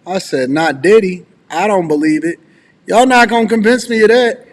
I said, not Diddy. I don't believe it. Y'all not going to convince me of that.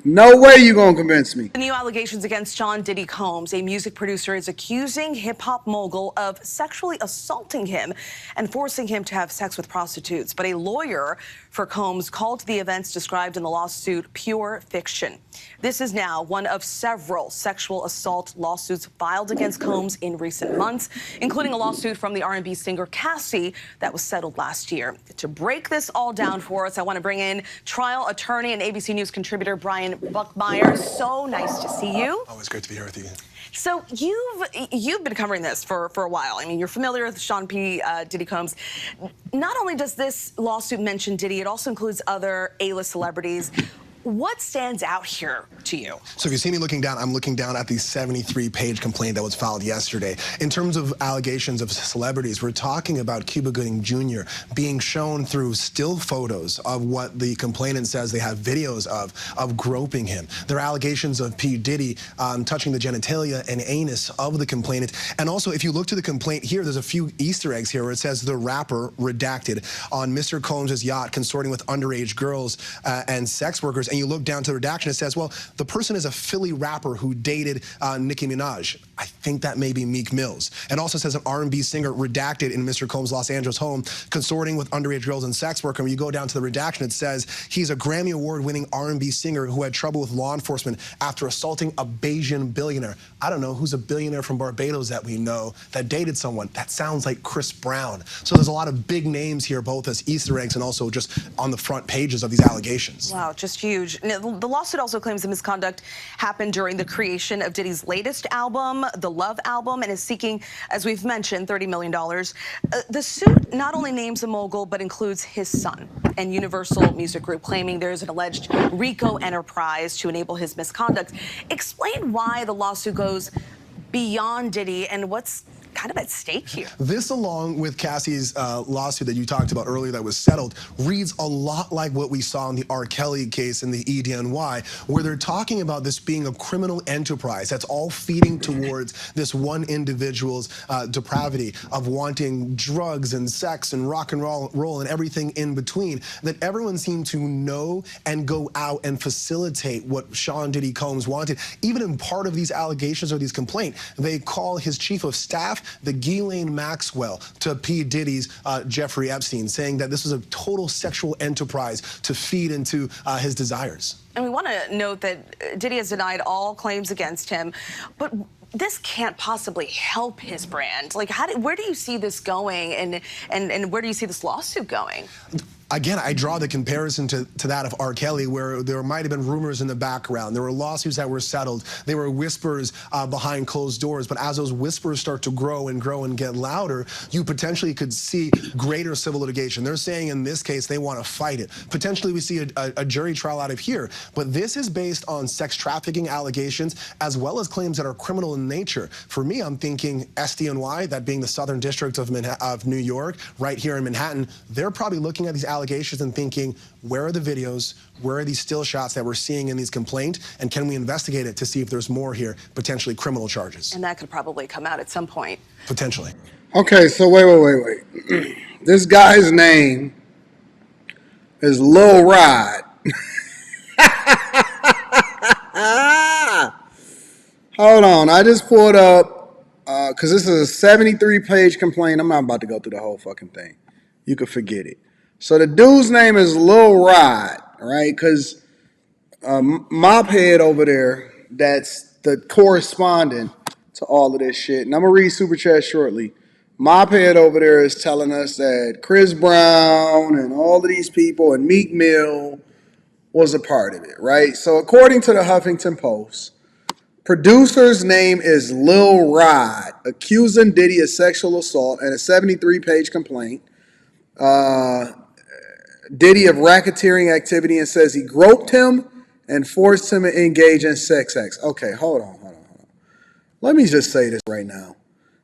No way you gonna convince me. The new allegations against Sean Diddy Combs, a music producer, is accusing hip-hop mogul of sexually assaulting him and forcing him to have sex with prostitutes. But a lawyer for Combs called the events described in the lawsuit pure fiction. This is now one of several sexual assault lawsuits filed against Combs in recent months, including a lawsuit from the R&B singer Cassie that was settled last year. To break this all down for us, I want to bring in trial attorney and ABC News contributor Brian Buckmeyer. So nice to see you. Always great to be here with you. So you've been covering this for a while. I mean, you're familiar with Sean P. Diddy Combs. Not only does this lawsuit mention Diddy, it also includes other A-list celebrities. What stands out here to you? So if you see me looking down, I'm looking down at the 73-page complaint that was filed yesterday. In terms of allegations of celebrities, we're talking about Cuba Gooding Jr. being shown through still photos of what the complainant says they have videos of groping him. There are allegations of P. Diddy touching the genitalia and anus of the complainant. And also, if you look to the complaint here, there's a few Easter eggs here where it says the rapper redacted on Mr. Combs' yacht consorting with underage girls and sex workers. And you look down to the redaction, it says, well, the person is a Philly rapper who dated Nicki Minaj. I think that may be Meek Mills. It also says an R&B singer redacted in Mr. Combs' Los Angeles home, consorting with underage girls and sex workers. When you go down to the redaction, it says he's a Grammy Award-winning R&B singer who had trouble with law enforcement after assaulting a Bayesian billionaire. I don't know who's a billionaire from Barbados that we know that dated someone. That sounds like Chris Brown. So there's a lot of big names here, both as Easter eggs and also just on the front pages of these allegations. Wow, just huge. Now, the lawsuit also claims the misconduct happened during the creation of Diddy's latest album, the Love album, and is seeking, as we've mentioned, $30 million. The suit not only names a mogul, but includes his son and Universal Music Group, claiming there's an alleged RICO enterprise to enable his misconduct. Explain why the lawsuit goes beyond Diddy and what's kind of at stake here. This, along with Cassie's lawsuit that you talked about earlier that was settled, reads a lot like what we saw in the R. Kelly case in the EDNY, where they're talking about this being a criminal enterprise that's all feeding towards this one individual's depravity of wanting drugs and sex and rock and roll and everything in between, that everyone seemed to know and go out and facilitate what Sean Diddy Combs wanted. Even in part of these allegations or these complaints, they call his chief of staff the Ghislaine Maxwell to P. Diddy's Jeffrey Epstein, saying that this was a total sexual enterprise to feed into his desires. And we want to note that Diddy has denied all claims against him, but this can't possibly help his brand. Like, where do you see this going, and where do you see this lawsuit going? Again, I draw the comparison to that of R. Kelly, where there might have been rumors in the background. There were lawsuits that were settled. There were whispers behind closed doors. But as those whispers start to grow and get louder, you potentially could see greater civil litigation. They're saying in this case they want to fight it. Potentially we see a jury trial out of here. But this is based on sex trafficking allegations as well as claims that are criminal in nature. For me, I'm thinking SDNY, that being the Southern District of New York, right here in Manhattan, they're probably looking at these allegations and thinking, where are the videos, where are these still shots that we're seeing in these complaints, and can we investigate it to see if there's more here, potentially criminal charges? And that could probably come out at some point. Potentially. Okay, so wait. This guy's name is Lil Rod. Hold on, I just pulled up, because this is a 73-page complaint. I'm not about to go through the whole fucking thing. You could forget it. So the dude's name is Lil Rod, right? Because Mophead over there, that's the correspondent to all of this shit. And I'm going to read Super Chat shortly. Mophead over there is telling us that Chris Brown and all of these people and Meek Mill was a part of it, right? So according to the Huffington Post, producer's name is Lil Rod, accusing Diddy of sexual assault in a 73-page complaint. Diddy of racketeering activity, and says he groped him and forced him to engage in sex acts. Okay, hold on. Let me just say this right now.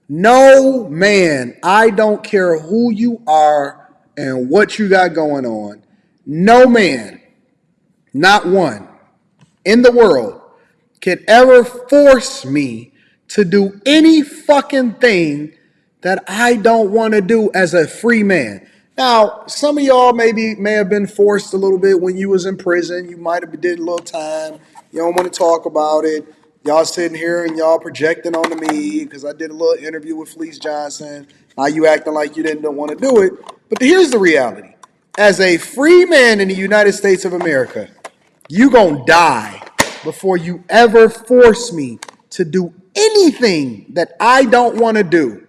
No man, I don't care who you are and what you got going on, no man, not one, in the world could ever force me to do any fucking thing that I don't want to do as a free man. Now, some of y'all may have been forced a little bit when you was in prison. You might have did a little time. You don't want to talk about it. Y'all sitting here and y'all projecting onto me because I did a little interview with Fleece Johnson. Now you acting like you didn't want to do it. But here's the reality. As a free man in the United States of America, you gonna die before you ever force me to do anything that I don't want to do,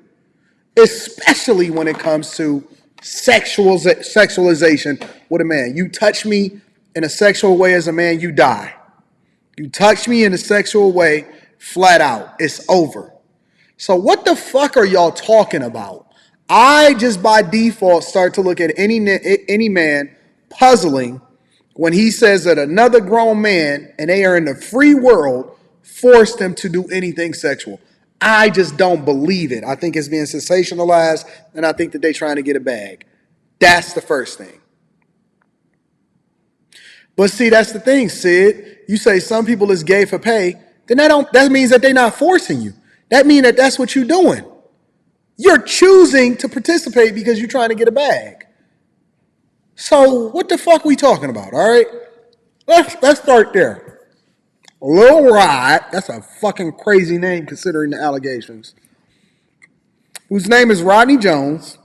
especially when it comes to sexualization with a man. You touch me in a sexual way as a man, you die. You touch me in a sexual way, flat out, it's over. So what the fuck are y'all talking about? I just by default start to look at any man puzzling when he says that another grown man, and they are in the free world, forced them to do anything sexual. I just don't believe it. I think it's being sensationalized, and I think that they're trying to get a bag. That's the first thing. But see, that's the thing, Sid. You say some people is gay for pay, then that means that they're not forcing you. That means that that's what you're doing. You're choosing to participate because you're trying to get a bag. So what the fuck we talking about, all right? Let's start there. Lil Rod, that's a fucking crazy name considering the allegations, whose name is Rodney Jones,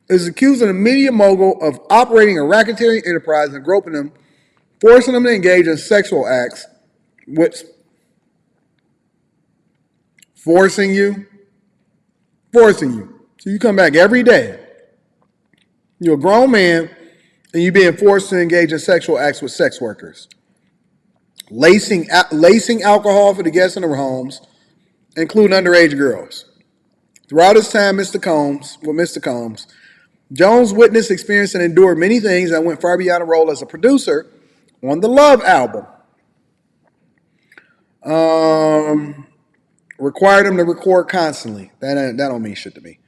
is accused of the media mogul of operating a racketeering enterprise and groping them, forcing them to engage in sexual acts, which forcing you. So you come back every day. You're a grown man and you're being forced to engage in sexual acts with sex workers. Lacing alcohol for the guests in their homes, including underage girls. Throughout his time with Mr. Combs, Jones witnessed, experienced, and endured many things that went far beyond a role as a producer on the Love album. Required him to record constantly. That don't mean shit to me.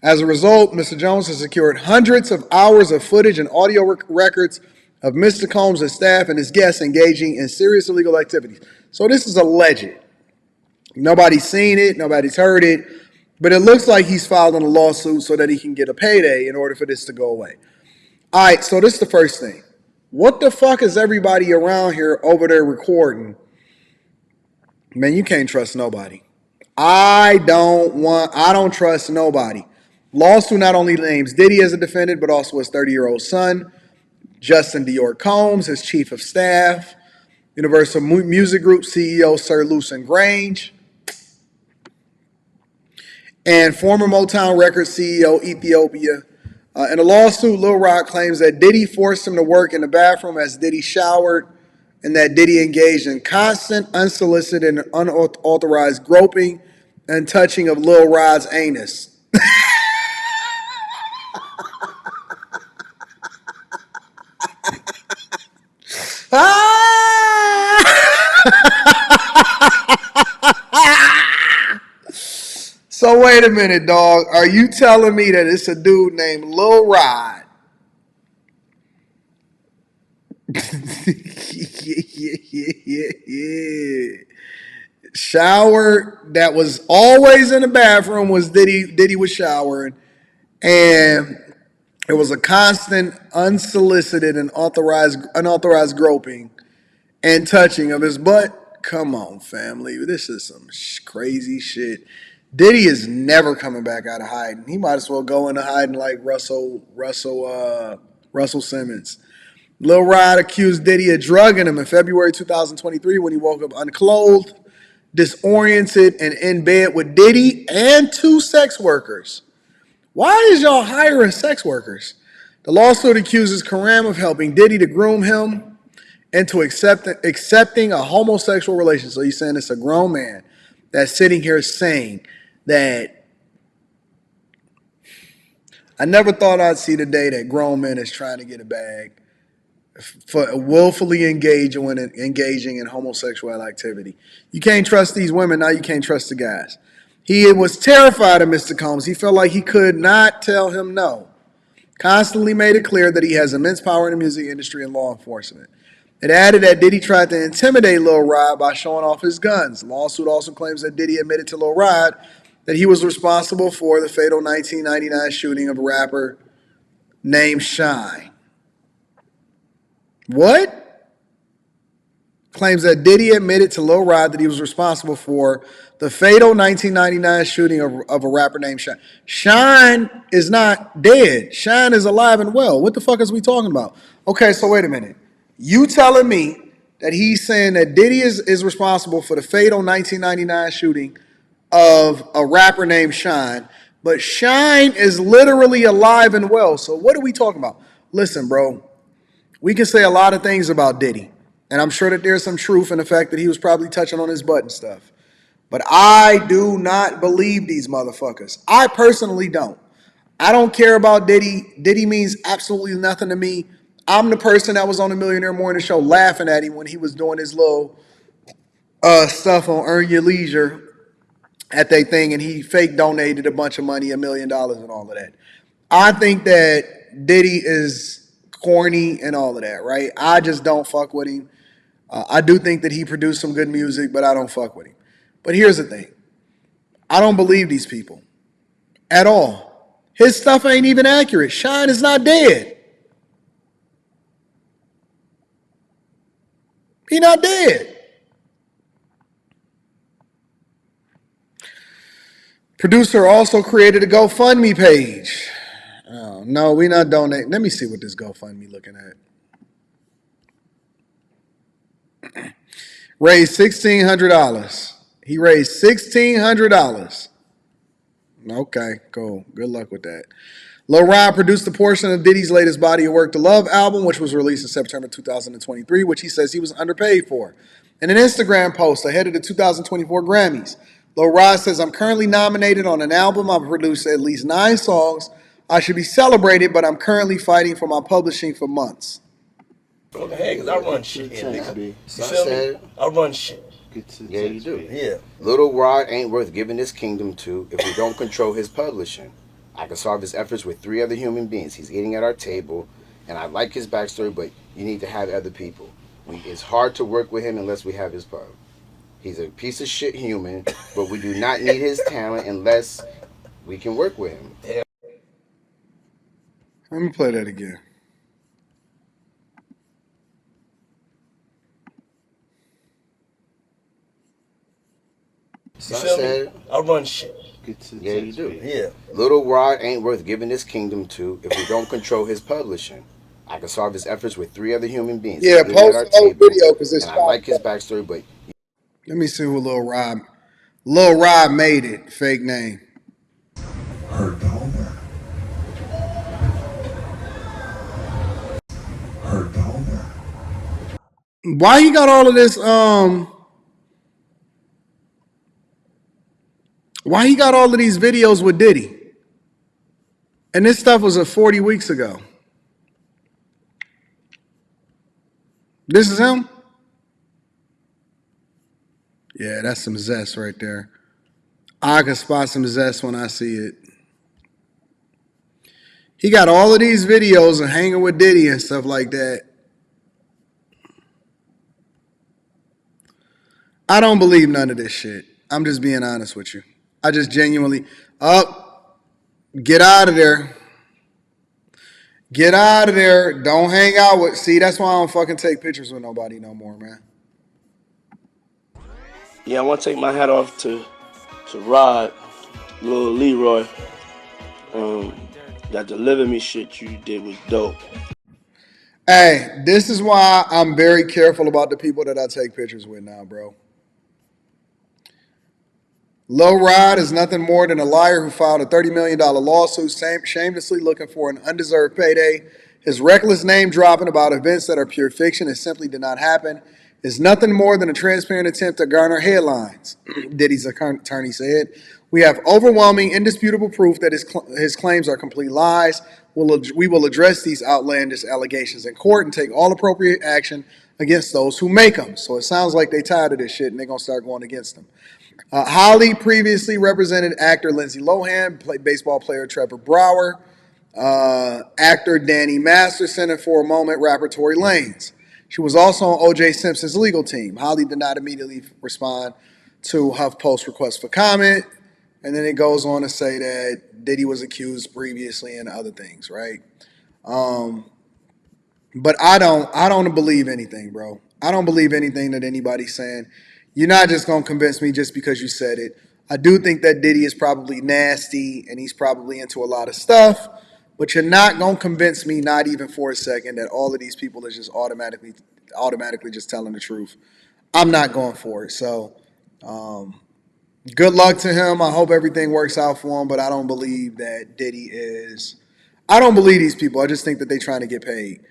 As a result, Mr. Jones has secured hundreds of hours of footage and audio records of Mr. Combs' staff and his guests engaging in serious illegal activities. So this is alleged. Nobody's seen it, nobody's heard it, but it looks like he's filed a lawsuit so that he can get a payday in order for this to go away. All right, so this is the first thing. What the fuck is everybody around here over there recording? Man, you can't trust nobody. I don't trust nobody. Lawsuit not only names Diddy as a defendant, but also his 30-year-old son, Justin Dior Combs, his chief of staff, Universal Music Group CEO Sir Lucien Grange, and former Motown Records CEO Ethiopia. In a lawsuit, Lil Rock claims that Diddy forced him to work in the bathroom as Diddy showered, and that Diddy engaged in constant, unsolicited, and unauthorized groping and touching of Lil Rod's anus. So wait a minute, dog. Are you telling me that it's a dude named Lil Rod? yeah. Shower that was always in the bathroom was Diddy. Diddy was showering, and it was a constant, unsolicited, and unauthorized groping and touching of his butt. Come on, family. This is some crazy shit. Diddy is never coming back out of hiding. He might as well go into hiding like Russell Simmons. Lil Rod accused Diddy of drugging him in February 2023 when he woke up unclothed, disoriented, and in bed with Diddy and two sex workers. Why is y'all hiring sex workers? The lawsuit accuses Karam of helping Diddy to groom him into accepting a homosexual relationship. So you're saying it's a grown man that's sitting here saying that I never thought I'd see the day that grown men is trying to get a bag for willfully engaging in homosexual activity. You can't trust these women, now you can't trust the guys. He was terrified of Mr. Combs. He felt like he could not tell him no. Constantly made it clear that he has immense power in the music industry and law enforcement. It added that Diddy tried to intimidate Lil Rod by showing off his guns. The lawsuit also claims that Diddy admitted to Lil Rod that he was responsible for the fatal 1999 shooting of rapper named Shine. What? Claims that Diddy admitted to Lil Rod that he was responsible for the fatal 1999 shooting of a rapper named Shine. Shine is not dead. Shine is alive and well. What the fuck is we talking about? Okay, so wait a minute. You telling me that he's saying that Diddy is responsible for the fatal 1999 shooting of a rapper named Shine, but Shine is literally alive and well. So what are we talking about? Listen, bro, we can say a lot of things about Diddy, and I'm sure that there's some truth in the fact that he was probably touching on his butt and stuff. But I do not believe these motherfuckers. I personally don't. I don't care about Diddy. Diddy means absolutely nothing to me. I'm the person that was on the Millionaire Morning Show laughing at him when he was doing his little stuff on Earn Your Leisure at that thing, and he fake donated a bunch of money, $1 million and all of that. I think that Diddy is corny and all of that, right? I just don't fuck with him. I do think that he produced some good music, but I don't fuck with him. But here's the thing. I don't believe these people at all. His stuff ain't even accurate. Shine is not dead. He not dead. Producer also created a GoFundMe page. Oh, no, we not donating. Let me see what this GoFundMe looking at. Raised $1,600. He raised $1,600. Okay, cool. Good luck with that. Lil Rod produced a portion of Diddy's latest Body of Work, The Love album, which was released in September 2023, which he says he was underpaid for. In an Instagram post ahead of the 2024 Grammys, Lil Rod says, I'm currently nominated on an album. I've produced at least 9 songs. I should be celebrated, but I'm currently fighting for my publishing for months. Go ahead, because I run shit here, nigga. You feel me? I run shit. Yeah, you do. Yeah. Little Rod ain't worth giving his kingdom to if we don't control his publishing. I can solve his efforts with 3 other human beings. He's eating at our table, and I like his backstory, but you need to have other people. It's hard to work with him unless we have his pub. He's a piece of shit human, but we do not need his talent unless we can work with him. Yeah. Let me play that again. You feel me? I run shit. Yeah, you do. Yeah. Little Rod ain't worth giving his kingdom to if we don't control his publishing. I can solve his efforts with 3 other human beings. Yeah, post the whole video because it's. And I like his backstory, but let me see who Lil Rod made it. Fake name. Why he got all of this? Why he got all of these videos with Diddy? And this stuff was 40 weeks ago. This is him? Yeah, that's some zest right there. I can spot some zest when I see it. He got all of these videos of hanging with Diddy and stuff like that. I don't believe none of this shit. I'm just being honest with you. I just genuinely, get out of there. Get out of there. Don't hang out with, see, that's why I don't fucking take pictures with nobody no more, man. Yeah, I want to take my hat off to Rod, Lil Leroy. That deliver me shit you did was dope. Hey, this is why I'm very careful about the people that I take pictures with now, bro. Lil Rod is nothing more than a liar who filed a $30 million lawsuit shamelessly looking for an undeserved payday. His reckless name dropping about events that are pure fiction and simply did not happen is nothing more than a transparent attempt to garner headlines, Diddy's attorney said. We have overwhelming, indisputable proof that his claims are complete lies. We will address these outlandish allegations in court and take all appropriate action against those who make them. So it sounds like they tired of this shit and they're going to start going against them. Holly previously represented actor Lindsay Lohan, baseball player Trevor Bauer, actor Danny Masterson, and for a moment, rapper Tory Lanez. She was also on O.J. Simpson's legal team. Holly did not immediately respond to HuffPost's request for comment, and then it goes on to say that Diddy was accused previously and other things, right? But I don't believe anything, bro. I don't believe anything that anybody's saying. You're not just gonna convince me just because you said it. I do think that Diddy is probably nasty and he's probably into a lot of stuff, but you're not gonna convince me, not even for a second, that all of these people is just automatically just telling the truth. I'm not going for it. So good luck to him. I hope everything works out for him, but I don't believe that Diddy is. I don't believe these people. I just think that they're trying to get paid.